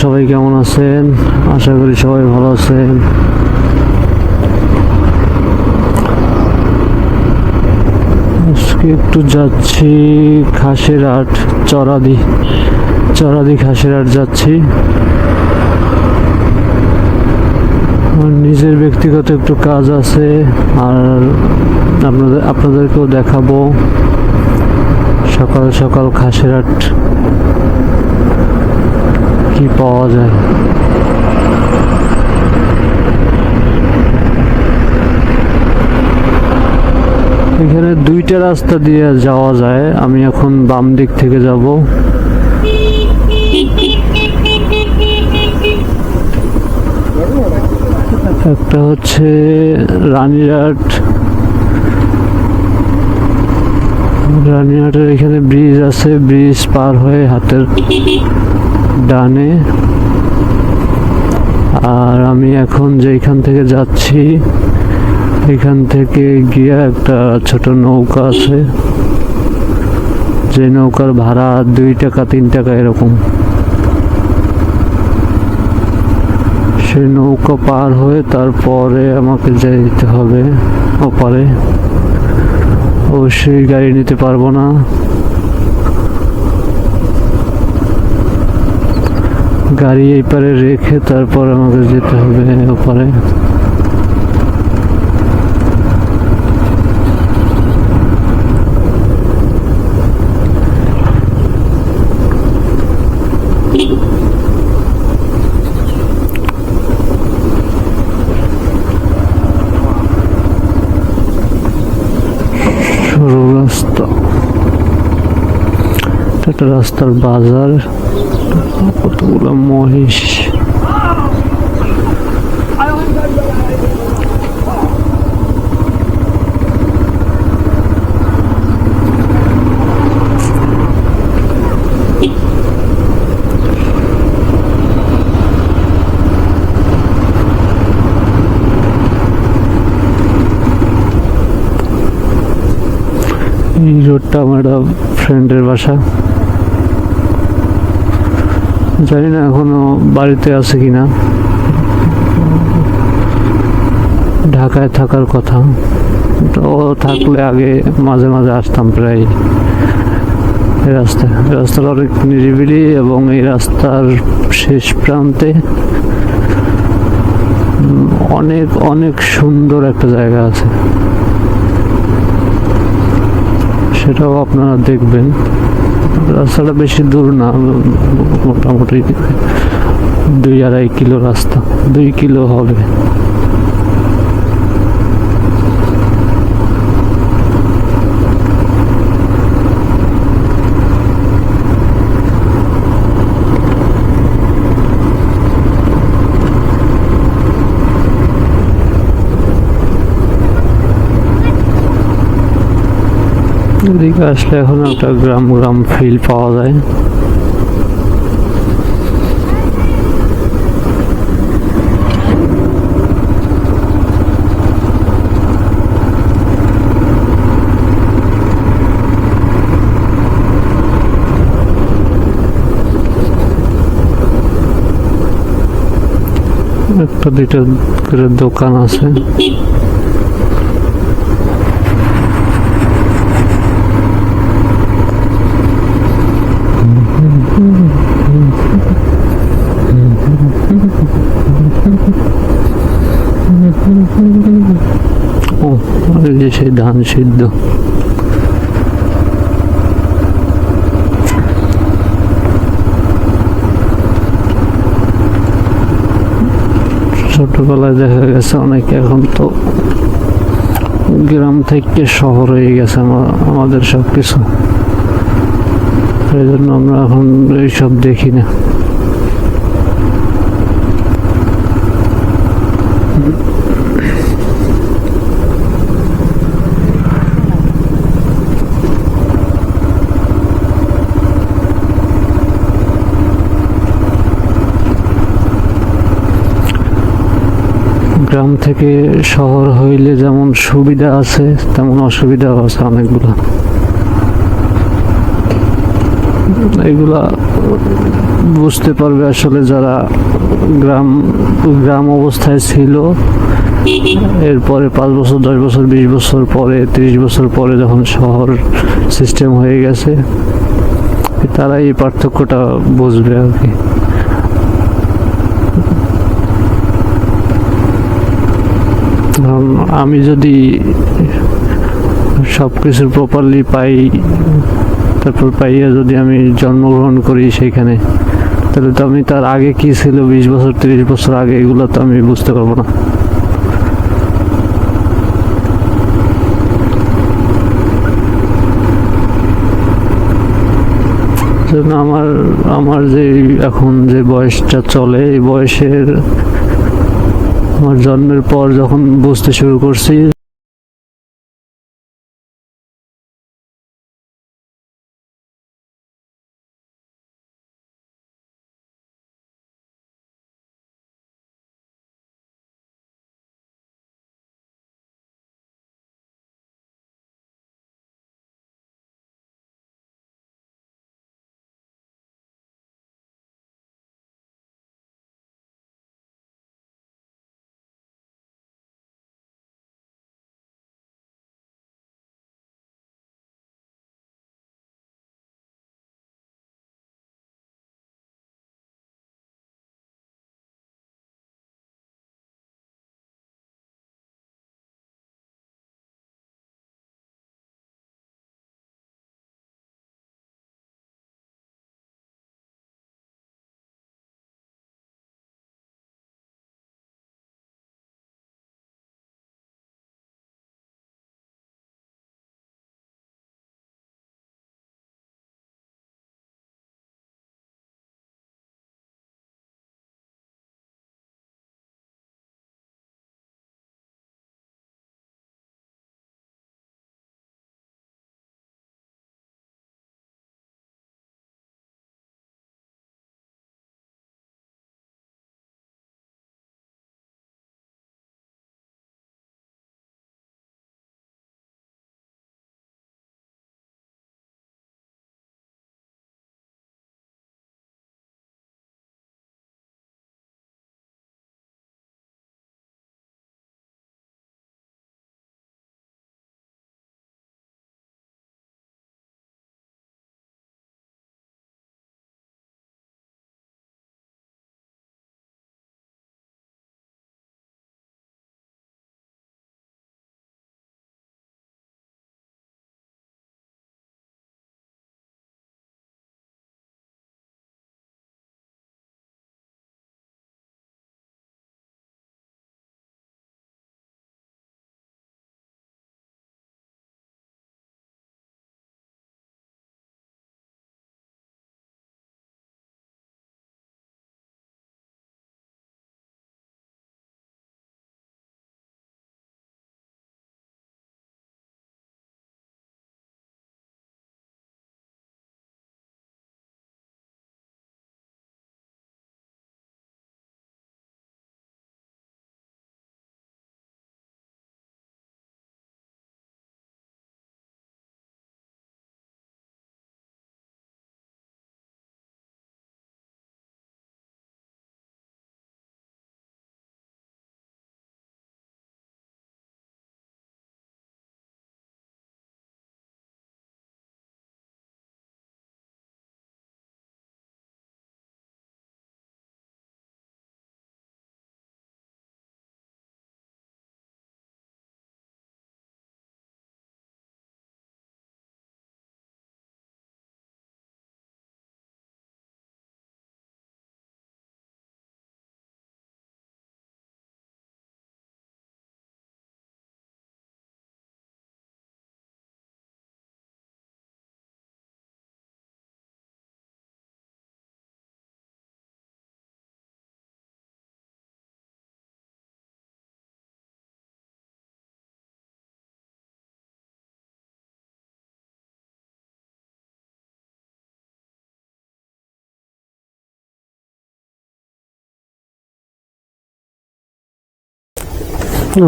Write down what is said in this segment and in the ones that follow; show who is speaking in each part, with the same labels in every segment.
Speaker 1: সবাই কেমন আছেন? আশা করি সবাই ভালো আছেন। আজকে একটু যাচ্ছি খাসিরহাট, চরাদি খাসিরহাট যাচ্ছি। আমার নিজের ব্যক্তিগত একটু কাজ আছে, আর আপনাদেরকেও দেখাবো সকাল সকাল খাসিরহাট কি পাওয়া যায়। এখানে দুইটা রাস্তা দিয়ে যাওয়া যায়, আমি এখন বাম দিক থেকে যাব। একটা হচ্ছে রানীহাটের এখানে ব্রিজ আছে, ব্রিজ পার হয়ে হাতের ডানে। আর আমি এখন যেখান থেকে যাচ্ছি এখান থেকে গিয়ে একটা ছোট নৌকা আছে, যে নৌকার ভাড়া 2 টাকা 3 টাকা এরকম। সেই নৌকা পার হয়ে তারপরে আমাকে যেতে হবে ওপারে। অবশ্যই গাড়ি নিতে পারবো না, গাড়ি এই পারে রেখে তারপর আমাকে যেতে হবে ওপারে। সরু রাস্তা, একটা রাস্তার বাজার, কতগুলো মহিষ। এই রোডটা আমার ফ্রেন্ডের বাসা, জানি না এখনো বাড়িতে আছে কিনা। ঢাকায় থাকার কথা, তো থাকলে আগে মাঝে মাঝে আসতাম প্রায়। এই রাস্তাটা অনেক নিরিবিলি, এবং এই রাস্তার শেষ প্রান্তে অনেক অনেক সুন্দর একটা জায়গা আছে, সেটাও আপনারা দেখবেন। রাস্তাটা বেশি দূর না, মোটামুটি 2-2.5 কিলো রাস্তা, 2 কিলো হবে। এদিকে আসলে এখন একটা গ্রাম ফিল পাওয়া যায়। একটা দুইটা করে দোকান আছে। ও যে সেই ধান সিদ্ধ। ছোটবেলায় দেখা গেছে অনেকে, এখন তো গ্রাম থেকে শহর হয়ে গেছে আমাদের সবকিছু, এই জন্য আমরা এখন এইসব দেখি না। গ্রাম থেকে শহর হইলে যেমন সুবিধা আছে তেমন অসুবিধাও আছে অনেকগুলো। এগুলা বুঝতে পারবে আসলে যারা গ্রাম গ্রাম অবস্থায় ছিল, এরপরে 5 বছর 10 বছর 20 বছর পরে 30 বছর পরে যখন শহর সিস্টেম হয়ে গেছে, তারা এই পার্থক্যটা বুঝবে আর কি। আমি যদি সব কিছু প্রপারলি পাই, তারপর পাইয়া যদি আমি জন্মগ্রহণ করি সেইখানে, তাহলে তো আমি তার আগে কি ছিল 20 বছর 30 বছর আগে, এগুলো তো আমি বুঝতে পারবো না। আমার আমার যে এখন যে বয়সটা চলে, এই বয়সের আমার জন্মের পর যখন বুঝতে শুরু করছি,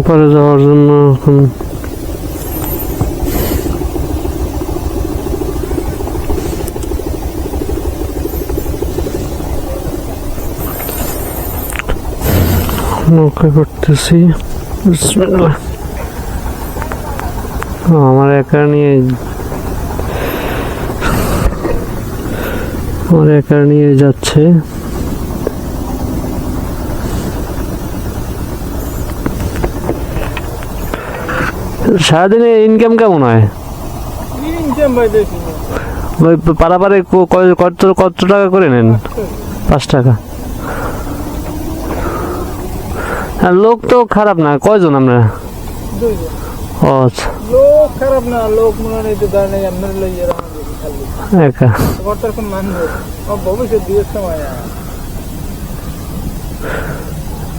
Speaker 1: ওপারে যাওয়ার জন্য এখন নৌকা করতেছি। বিসমিল্লাহ। আমার একা নিয়ে যাচ্ছে। সারাদিনে ইনকাম কেমন হয় ভাই? পারাপারে কত টাকা করে নেন? 5 টাকা। আর লোক তো খারাপ না, কয়জন আপনারা? ও আচ্ছা,
Speaker 2: লোক খারাপ না, লোক মনে নেই তো দাঁড় নেই আপনার লইয়া
Speaker 1: একা।
Speaker 2: কর্তার মানব ভবিষ্যৎ দিবস সময়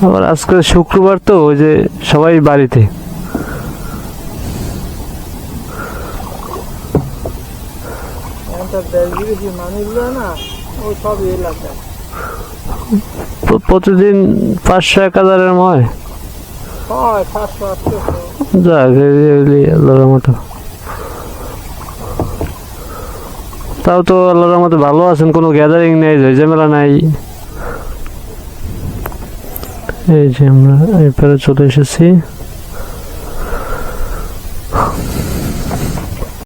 Speaker 1: আবার আজকে শুক্রবার তো, ওই যে সবাই বাড়িতে।
Speaker 2: দেশ বিদেশি মানুষগুলো না, ও সব এলাকায়
Speaker 1: প্রতিদিন 500-1000 হয়।
Speaker 2: হয় 700-800।
Speaker 1: যাক, আল্লাহর মতো। তাও তো আল্লাহর মতো ভালো আছেন, কোনো গ্যাদারিং নেই, ঝামেলা নাই। এই যে আমরা এরপরে চলে এসেছি।